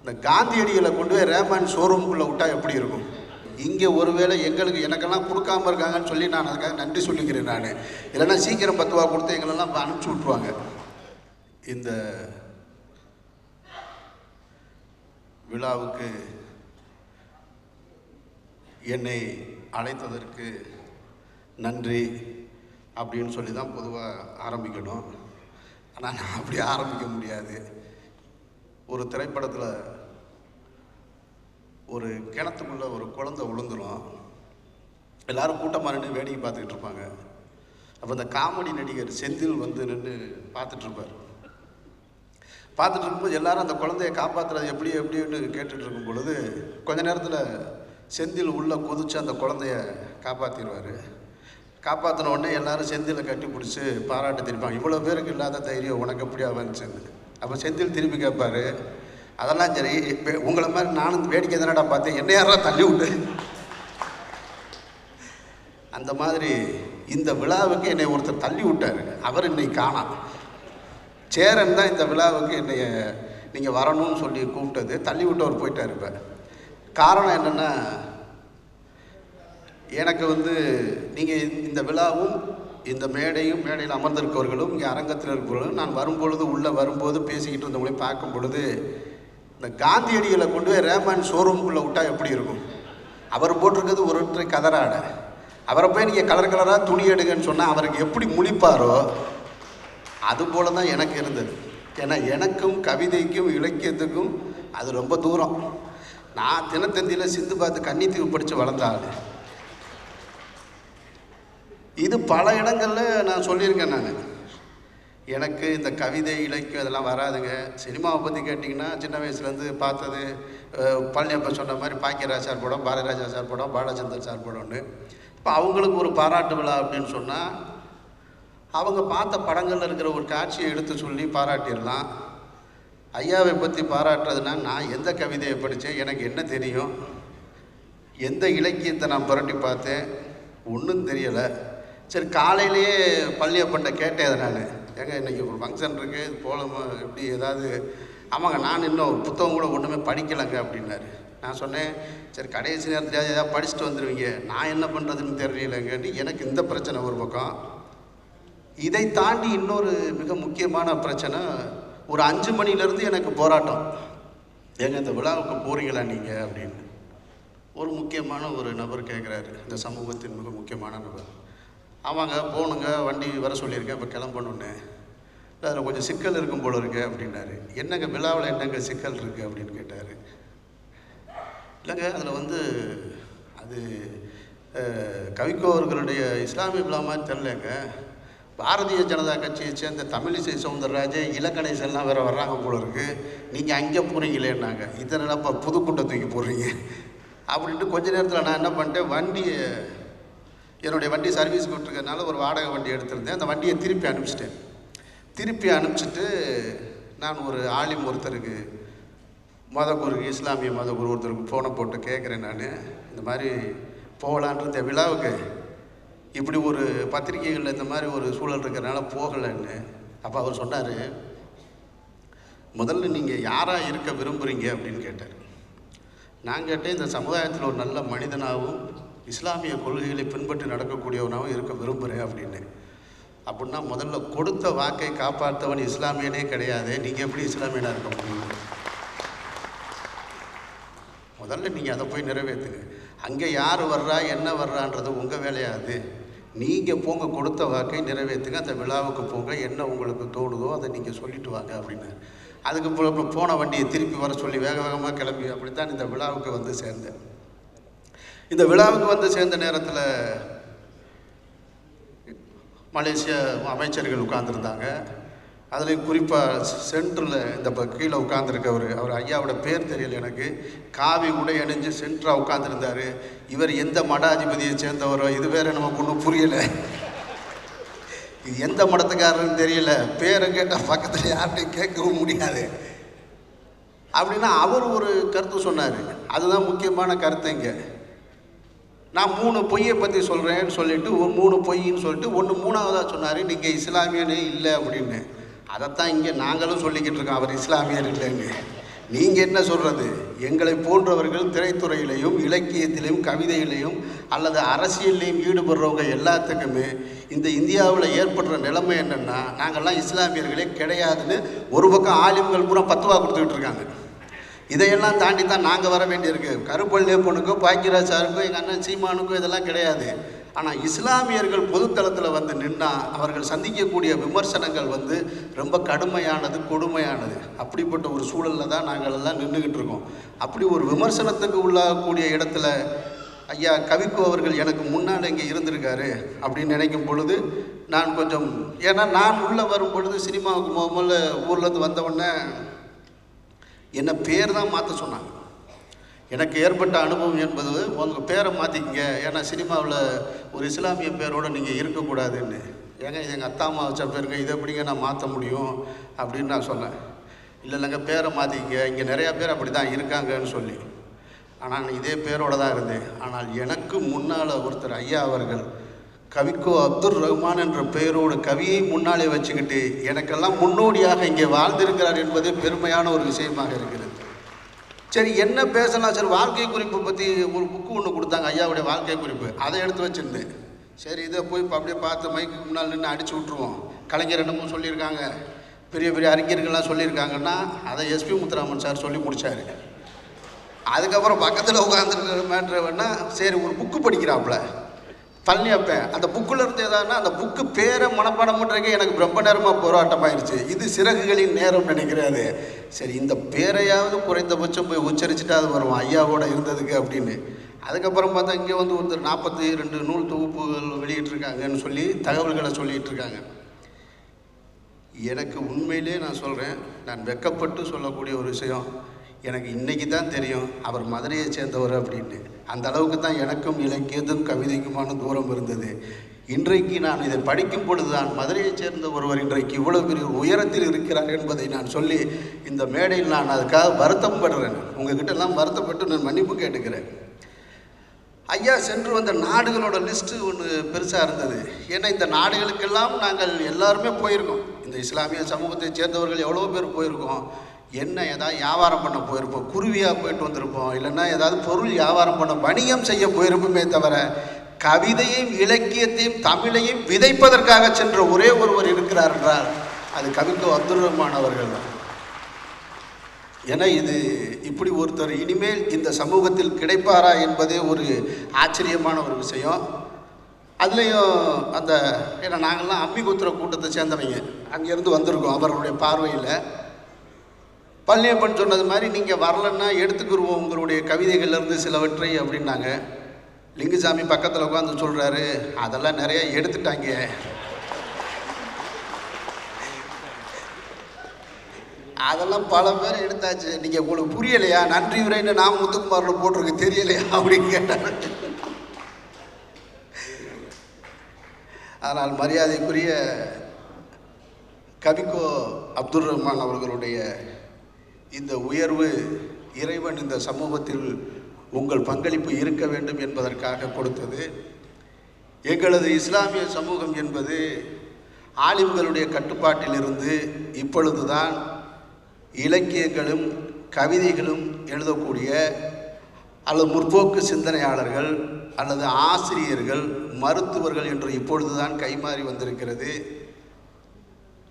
இந்த காந்தியடிகளை கொண்டு போய் ரேமான் ஷோரூமுக்குள்ளே விட்டால் எப்படி இருக்கும்? இங்கே ஒருவேளை எனக்கெல்லாம் கொடுக்காம இருக்காங்கன்னு சொல்லி நான் அதுக்காக நன்றி சொல்லிக்கிறேன். நான் இல்லைன்னா சீக்கிரம் 10 ரூபா கொடுத்து எங்களெல்லாம் அனுப்பிச்சி விட்ருவாங்க. இந்த விழாவுக்கு என்னை அழைத்ததற்கு நன்றி அப்படின்னு சொல்லி தான் பொதுவாக ஆரம்பிக்கணும். ஆனால் நான் அப்படி ஆரம்பிக்க முடியாது. ஒரு திரைப்படத்தில் ஒரு கிணத்துக்குள்ளே ஒரு குழந்தை விழுந்துடும். எல்லோரும் கூட்டமாக நின்று வேடிக்கை பார்த்துக்கிட்டு இருப்பாங்க. அப்போ இந்த காமெடி நடிகர் செந்தில் வந்து நின்று பார்த்துட்ருப்பார். பார்த்துட்டு இருக்கும்போது எல்லோரும் அந்த குழந்தைய காப்பாற்றுறது எப்படின்னு கேட்டுட்டு இருக்கும் பொழுது கொஞ்ச நேரத்தில் செந்தில் உள்ளே குதித்து அந்த குழந்தைய காப்பாற்றிடுவார். காப்பாற்றின உடனே எல்லோரும் செந்திலை கட்டி பிடிச்சி பாராட்டு திருப்பாங்க. இவ்வளோ பேருக்கு இல்லாத தைரியம் உனக்கு எப்படியா வந்துச்சுன்னு. அப்போ செந்தில் திருப்பி கேட்பார், அதெல்லாம் சரி, இப்போ உங்களை மாதிரி நானும் வேடிக்கை தானடா பார்த்தேன், என்ன யாரா தள்ளி விட்டு. அந்த மாதிரி இந்த விழாவுக்கு என்னை ஒருத்தர் தள்ளி விட்டார். அவர் இன்னைக்கு காணாம். சேரன் தான் இந்த விழாவுக்கு என்னைய நீங்கள் வரணும்னு சொல்லி கூப்பிட்டது. தள்ளி விட்டவர் போயிட்டார். இப்போ காரணம் என்னென்னா, எனக்கு வந்து நீங்கள் இந்த விழாவும் இந்த மேடையில் அமர்ந்திருக்கவர்களும் இங்கே அரங்கத்தில் இருக்கிறவர்களும் நான் வரும்பொழுது உள்ளே வரும்போது பேசிக்கிட்டு இருந்தவங்களையும் பார்க்கும் பொழுது இந்த காந்தியடிகளை கொண்டு போய் ரேமான் ஷோரூமுக்குள்ளே விட்டால் எப்படி இருக்கும்? அவர் போட்டிருக்கிறது ஒருத்தரை கதராடை. அவரை போய் நீங்கள் கலர் கலராக துணி எடுங்கன்னு சொன்னால் அவருக்கு எப்படி முழிப்பாரோ அதுபோல தான் எனக்கு இருந்தது. ஏன்னா எனக்கும் கவிதைக்கும் இலக்கியத்துக்கும் அது ரொம்ப தூரம். நான் தினத்தந்தியில் சிந்து பார்த்து கன்னித்தீவு படித்து வளர்ந்தாள். இது பல இடங்களில் நான் சொல்லியிருக்கேன். நான் எனக்கு இந்த கவிதை இலக்கியம் இதெல்லாம் வராதுங்க. சினிமாவை பற்றி கேட்டிங்கன்னா சின்ன வயசுலேருந்து பார்த்தது பழனியப்ப சொன்ன மாதிரி பாக்கியராஜ் சார் படம், பாரதிராஜா சார் படம், பாலச்சந்தர் சார் படம்னு. இப்போ அவங்களுக்கு ஒரு பாராட்டு விழா அப்படின்னு சொன்னால் அவங்க பார்த்த படங்களில் இருக்கிற ஒரு காட்சியை எடுத்து சொல்லி பாராட்டிடலாம். ஐயாவை பற்றி பாராட்டுறதுனா நான் எந்த கவிதையை படித்தேன், எனக்கு என்ன தெரியும், எந்த இலக்கியத்தை நான் புரட்டி பார்த்தேன், ஒன்றும் தெரியலை. சரி, காலையிலேயே பழனியப்பன்ட்ட கேட்டேன். நான் ஏங்க இன்றைக்கி ஒரு ஃபங்க்ஷன் இருக்குது, இது போகலாமா, எப்படி ஏதாவது? ஆமாங்க, நான் இன்னும் ஒரு புத்தகம் கூட ஒன்றுமே படிக்கலைங்க அப்படின்னாரு. நான் சொன்னேன், சரி கடைசி நேரத்தில் ஏதாவது படிச்சுட்டு வந்துடுவீங்க, நான் என்ன பண்ணுறதுன்னு தெரியலைங்கன்னு. எனக்கு இந்த பிரச்சனை ஒரு பக்கம். இதை தாண்டி இன்னொரு மிக முக்கியமான பிரச்சனை, ஒரு 5 மணிலேருந்து எனக்கு போராட்டம். ஏங்க இந்த விழாவுக்கு போகிறீங்களா நீங்கள் அப்படின்னு ஒரு முக்கியமான ஒரு நபர் கேட்குறாரு. இந்த சமூகத்தின் மிக முக்கியமான நபர். ஆமாங்க போகணுங்க, வண்டி வர சொல்லியிருக்கேன், இப்போ கிளம்பணுன்னு. அதில் கொஞ்சம் சிக்கல் இருக்கும் போல இருக்கு அப்படின்னாரு. என்னங்க விழாவில் என்னங்க சிக்கல் இருக்குது அப்படின்னு கேட்டார். இல்லைங்க அதில் வந்து அது கவிக்கோ அவர்களுடைய இஸ்லாமிய விழா மாதிரி தெரிலங்க, பாரதிய ஜனதா கட்சியை சேர்ந்த தமிழிசை சவுந்தரராஜே இலக்கணேசன் எல்லாம் வேறு வர்றாங்க போல இருக்குது, நீங்கள் அங்கே போகிறீங்களேன்னாங்க. இதனால் இப்போ புதுக்குண்டை தூக்கி போடுறீங்க அப்படின்ட்டு கொஞ்ச நேரத்தில் நான் என்ன பண்ணிட்டேன், என்னுடைய வண்டி சர்வீஸ் விட்டுருக்கனால ஒரு வாடகை வண்டி எடுத்திருந்தேன். அந்த வண்டியை திருப்பி அனுப்பிச்சிட்டு நான் ஒரு ஆலிம் ஒருத்தருக்கு, மதகுரு, இஸ்லாமிய மதகுரு ஒருத்தருக்கு ஃபோனை போட்டு கேட்குறேன். நான் இந்த மாதிரி போகலான்ற விழாவுக்கு இப்படி ஒரு பத்திரிகைகளில் இந்த மாதிரி ஒரு சூழல் இருக்கிறனால போகலைன்னு. அப்போ அவர் சொன்னார், முதல்ல நீங்கள் யாராக இருக்க விரும்புகிறீங்க அப்படின்னு கேட்டார். நான் கேட்டேன், இந்த சமுதாயத்தில் ஒரு நல்ல மனிதனாகவும் இஸ்லாமிய கொள்கைகளை பின்பற்றி நடக்கக்கூடியவனாகவும் இருக்க விரும்புகிறேன் அப்படின்னு. அப்படின்னா முதல்ல கொடுத்த வாக்கை காப்பாற்றவன் இஸ்லாமியனே கிடையாது, நீங்கள் எப்படி இஸ்லாமியனாக இருக்க முடியும்? முதல்ல நீங்கள் அதை போய் நிறைவேற்றுங்க. அங்கே யார் வர்றா என்ன வர்றான்றது உங்கள் வேலையாது. நீங்கள் போங்க, கொடுத்த வாக்கை நிறைவேற்றுங்க, அந்த விழாவுக்கு போங்க, என்ன உங்களுக்கு தோணுதோ அதை நீங்கள் சொல்லிட்டு வாங்க அப்படின்னு. அதுக்கு போன வண்டியை திருப்பி வர சொல்லி வேக வேகமாக கிளம்பி அப்படித்தான் இந்த விழாவுக்கு வந்து சேர்ந்தேன். இந்த விழாவுக்கு வந்து சேர்ந்த நேரத்தில் மலேசிய அமைச்சர்கள் உட்கார்ந்துருந்தாங்க. அதில் குறிப்பாக சென்டரில் இந்த கீழே உட்காந்துருக்கவர், அவர் ஐயாவோட பேர் தெரியல எனக்கு, காவி உடை அணிஞ்சு சென்டராக உட்காந்துருந்தார். இவர் எந்த மடாதிபதியை சேர்ந்தவரோ, இது வேறு நமக்கு ஒன்றும் புரியலை. இது எந்த மடத்துக்காரன்னு தெரியல, பேரை கேட்டால் பக்கத்தில் யார்கிட்டையும் கேட்கவும் முடியாது அப்படின்னா அவர் ஒரு கருத்து சொன்னார். அதுதான் முக்கியமான கருத்து. இங்கே நான் 3 பொய்யை பற்றி சொல்கிறேன்னு சொல்லிவிட்டு 3 பொய்ன்னு சொல்லிட்டு 3ஆவதாக சொன்னார், நீங்கள் இஸ்லாமியனே இல்லை அப்படின்னு. அதைத்தான் இங்கே நாங்களும் சொல்லிக்கிட்டு இருக்கோம், அவர் இஸ்லாமியர் இல்லைன்னு. நீங்கள் என்ன சொல்கிறது? எங்களை போன்றவர்கள் திரைத்துறையிலையும் இலக்கியத்திலையும் கவிதையிலையும் அல்லது அரசியல்லையும் ஈடுபடுறவங்க எல்லாத்துக்குமே இந்த இந்தியாவில் ஏற்படுற நிலைமை என்னென்னா, நாங்கள்லாம் இஸ்லாமியர்களே கிடையாதுன்னு ஒரு பக்கம் ஆலிம்கள் பூரா பத்துவா கொடுத்துக்கிட்டு இருக்காங்க. இதையெல்லாம் தாண்டி தான் நாங்கள் வர வேண்டியிருக்கு. கருப்பள்ளியப்பனுக்கோ பாக்கியராஜ் சாருக்கோ எங்கள் அண்ணன் சீமானுக்கோ இதெல்லாம் கிடையாது. ஆனால் இஸ்லாமியர்கள் பொதுத்தளத்தில் வந்து நின்னால் அவர்கள் சந்திக்கக்கூடிய விமர்சனங்கள் வந்து ரொம்ப கடுமையானது, கொடுமையானது. அப்படிப்பட்ட ஒரு சூழலில் தான் நாங்கள் எல்லாம் நின்றுக்கிட்டு இருக்கோம். அப்படி ஒரு விமர்சனத்துக்கு உள்ளாகக்கூடிய இடத்துல ஐயா கவிக்கோ அவர்கள் எனக்கு முன்னால் இங்கே இருந்திருக்காரு அப்படின்னு நினைக்கும் பொழுது நான் கொஞ்சம், ஏன்னா நான் உள்ளே வரும் பொழுது சினிமாவுக்கு முதல்ல ஊர்லேருந்து வந்தவுடனே என்னை பேர் தான் மாற்ற சொன்னாங்க. எனக்கு ஏற்பட்ட அனுபவம் என்பது உங்கள் பேரை மாற்றிக்கிங்க, ஏன்னா சினிமாவில் ஒரு இஸ்லாமிய பேரோடு நீங்கள் இருக்கக்கூடாதுன்னு. ஏங்க எங்கள் அத்தா அம்மா வச்ச பேருங்க, இதை எப்படிங்க நான் மாற்ற முடியும் அப்படின்னு நான் சொன்னேன். இல்லைங்க பேரை மாற்றிக்கிங்க, இங்கே நிறையா பேர் அப்படி தான் இருக்காங்கன்னு சொல்லி. ஆனால் நான் இதே பேரோடு தான் இருந்தேன். ஆனால் எனக்கு முன்னால் ஒருத்தர் ஐயா அவர்கள் கவிக்கோ அப்துல் ரஹ்மான் என்ற பெயரோடு கவியை முன்னாலே வச்சுக்கிட்டு எனக்கெல்லாம் முன்னோடியாக இங்கே வாழ்ந்திருக்கிறார் என்பது பெருமையான ஒரு விஷயமாக இருக்கிறது. சரி, என்ன பேசலாம்? சரி, வாழ்க்கை குறிப்பை பற்றி ஒரு புக்கு ஒன்று கொடுத்தாங்க, ஐயாவுடைய வாழ்க்கை குறிப்பு. அதை எடுத்து வச்சுருந்தேன். சரி, இதை போய் இப்போ அப்படியே பார்த்து மைக்கு முன்னால் நின்று அடித்து விட்ருவோம். கலைஞர் என்னமோ சொல்லியிருக்காங்க, பெரிய பெரிய அறிஞர்கள்லாம் சொல்லியிருக்காங்கன்னா அதை எஸ்பி முத்துராமன் சார் சொல்லி முடித்தார். அதுக்கப்புறம் பக்கத்தில் உட்காந்துருக்கிற மேட்ரு வேணா சரி ஒரு புக்கு படிக்கிறாப்புல பழனி அப்பேன், அந்த புக்கில் இருந்து எதாதுன்னா அந்த புக்கு பேரை மனப்பாடம் பண்ணுறதுக்கே எனக்கு ரொம்ப நேரமாக போராட்டமாயிருச்சு. இது சிறகுகளின் நேரம் நினைக்கிறாரு. சரி, இந்த பேரையாவது குறைந்தபட்சம் போய் உச்சரிச்சுட்டு அது வரும் ஐயாவோட இருந்ததுக்கு அப்படின்னு. அதுக்கப்புறம் பார்த்தா இங்கே வந்து ஒரு 42 நூல் தொகுப்புகள் வெளியிட்டிருக்காங்கன்னு சொல்லி தகவல்களை சொல்லிகிட்டு இருக்காங்க. எனக்கு உண்மையிலே நான் சொல்கிறேன், நான் வெட்கப்பட்டு சொல்லக்கூடிய ஒரு விஷயம், எனக்கு இன்றைக்கி தான் தெரியும் அவர் மதுரையை சேர்ந்தவர் அப்படின்னு. அந்த அளவுக்கு தான் எனக்கும் இலக்கியத்தும் கவிதைக்குமான தூரம் இருந்தது. இன்றைக்கு நான் இதை படிக்கும் பொழுது தான் மதுரையைச் சேர்ந்த ஒருவர் இன்றைக்கு இவ்வளவு பெரிய உயரத்தில் இருக்கிறார் என்பதை நான் சொல்லி இந்த மேடையில் நான் அதுக்காக வருத்தம் படுறேன். உங்ககிட்டெல்லாம் வருத்தப்பட்டு நான் மன்னிப்பு கேட்டுக்கிறேன். ஐயா சென்று வந்த நாடுகளோட லிஸ்ட்டு ஒன்று பெருசாக இருந்தது. ஏன்னா இந்த நாடுகளுக்கெல்லாம் நாங்கள் எல்லாருமே போயிருக்கோம். இந்த இஸ்லாமிய சமூகத்தை சேர்ந்தவர்கள் எவ்வளோ பேர் போயிருக்கோம். என்ன ஏதாவது வியாபாரம் பண்ண போயிருப்போம், குருவியாக போயிட்டு வந்திருப்போம், இல்லைன்னா ஏதாவது பொருள் வியாபாரம் பண்ண வணிகம் செய்ய போயிருப்போமே தவிர கவிதையும் இலக்கியத்தையும் தமிழையும் விதைப்பதற்காக சென்ற ஒரே ஒருவர் இருக்கிறார் என்றால் அது கவிக்கோ அப்துல் ரஹ்மான் அவர்கள் தான். ஏன்னா இது இப்படி ஒருத்தர் இனிமேல் இந்த சமூகத்தில் கிடைப்பாரா என்பதே ஒரு ஆச்சரியமான ஒரு விஷயம். அதுலேயும் அந்த ஏன்னா நாங்கள்லாம் அம்மிகுத்துற கூட்டத்தை சேர்ந்தவங்க, அங்கேருந்து வந்திருக்கோம். அவர்களுடைய பார்வையில் பழனியப்பன் சொன்னது மாதிரி நீங்கள் வரலன்னா எடுத்துக்கிடுவோம் உங்களுடைய கவிதைகள்லேருந்து சிலவற்றை அப்படின்னாங்க. லிங்குசாமி பக்கத்தில் உட்காந்து சொல்கிறாரு, அதெல்லாம் நிறைய எடுத்துட்டாங்க. அதெல்லாம் பல பேர் எடுத்தாச்சு, நீங்கள் உங்களுக்கு புரியலையா? நன்றி உரைன்னு நான் முத்துக்குமாரில் போட்டிருக்கு தெரியலையா அப்படின்னு கேட்டார். ஆனால் மரியாதைக்குரிய கவிக்கோ அப்துல் ரஹ்மான் அவர்களுடைய இந்த உயர்வு இறைவன் இந்த சமூகத்தில் உங்கள் பங்களிப்பு இருக்க வேண்டும் என்பதற்காக கொடுத்தது. எங்களது இஸ்லாமிய சமூகம் என்பது ஆலிம்களுடைய கட்டுப்பாட்டில் இருந்து இப்பொழுதுதான் இலக்கியங்களும் கவிதைகளும் எழுதக்கூடிய அல்லது முற்போக்கு சிந்தனையாளர்கள் அல்லது ஆசிரியர்கள், மருத்துவர்கள் என்று இப்பொழுதுதான் கைமாறி வந்திருக்கிறது.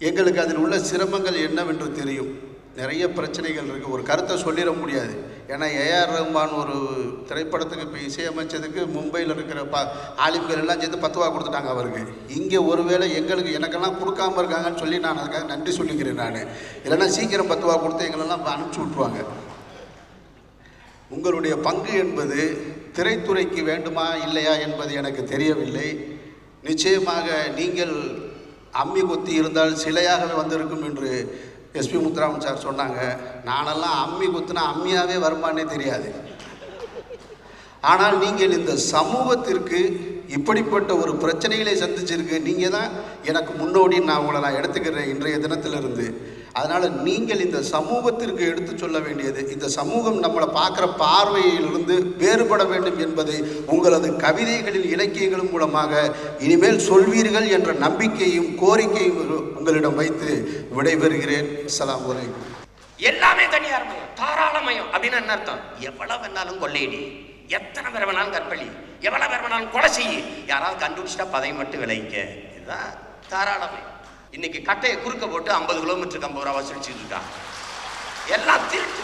எங்களுக்கு அதில் உள்ள சிரமங்கள் என்னவென்று தெரியும். நிறைய பிரச்சனைகள் இருக்குது. ஒரு கருத்தை சொல்லிட முடியாது. ஏன்னா ஏஆர் ரஹ்மான் ஒரு திரைப்படத்துக்கு இப்போ இசையமைச்சதுக்கு மும்பையில் இருக்கிற ஆலிம்கள் எல்லாம் சேர்ந்து 10 ரூபா கொடுத்துட்டாங்க அவருக்கு. இங்கே ஒருவேளை எனக்கெல்லாம் கொடுக்காமல் இருக்காங்கன்னு சொல்லி நான் அதுக்காக நன்றி சொல்லிக்கிறேன். நான் இல்லைன்னா சீக்கிரம் 10 ரூபா கொடுத்து எங்களெல்லாம் அனுப்பிச்சி விட்ருவாங்க. உங்களுடைய பங்கு என்பது திரைத்துறைக்கு வேண்டுமா இல்லையா என்பது எனக்கு தெரியவில்லை. நிச்சயமாக நீங்கள் அம்மி கொத்தி இருந்தால் சிலையாகவே வந்திருக்கும் என்று எஸ்பி முத்துராமன் சார் சொன்னாங்க. நானெல்லாம் அம்மி குத்துனா அம்மியாகவே வருமானே தெரியாது. ஆனால் நீங்கள் இந்த சமூகத்திற்கு இப்படிப்பட்ட ஒரு பிரச்சனைகளை சந்திச்சிருக்கு, நீங்கள் தான் எனக்கு முன்னோடி. நான் உங்களை நான் எடுத்துக்கிறேன் இன்றைய தினத்திலிருந்து. அதனால் நீங்கள் இந்த சமூகத்திற்கு எடுத்து சொல்ல வேண்டியது, இந்த சமூகம் நம்மளை பார்க்குற பார்வையிலிருந்து வேறுபட வேண்டும் என்பதை உங்களது கவிதைகளின் இலக்கியங்களும் மூலமாக இனிமேல் சொல்வீர்கள் என்ற நம்பிக்கையும் கோரிக்கையும் உங்களிடம் வைத்து விடைபெறுகிறேன். அஸ்ஸலாமு அலைக்கும். எல்லாமே தனியார் மயம். தாராளமயம் அப்படின்னு என்ன அர்த்தம்? எவ்வளவு வேணாலும் கொள்ளையடி, எத்தனை பேர் வேணாலும் கற்பழி, எவ்வளவு பேர் வேணாலும் கொலை செய்யி, யாராவது கண்டுபிடிச்சிட்டா பதையும் மட்டும் விளைவிக்க. இதுதான் தாராளமயம். இன்னைக்கு கட்டையை குறுக்க போட்டு 50 கிலோமீட்டருக்கு 50 ரூபா வசூலிச்சுட்டு இருக்காங்க. எல்லாம் திருட்டு.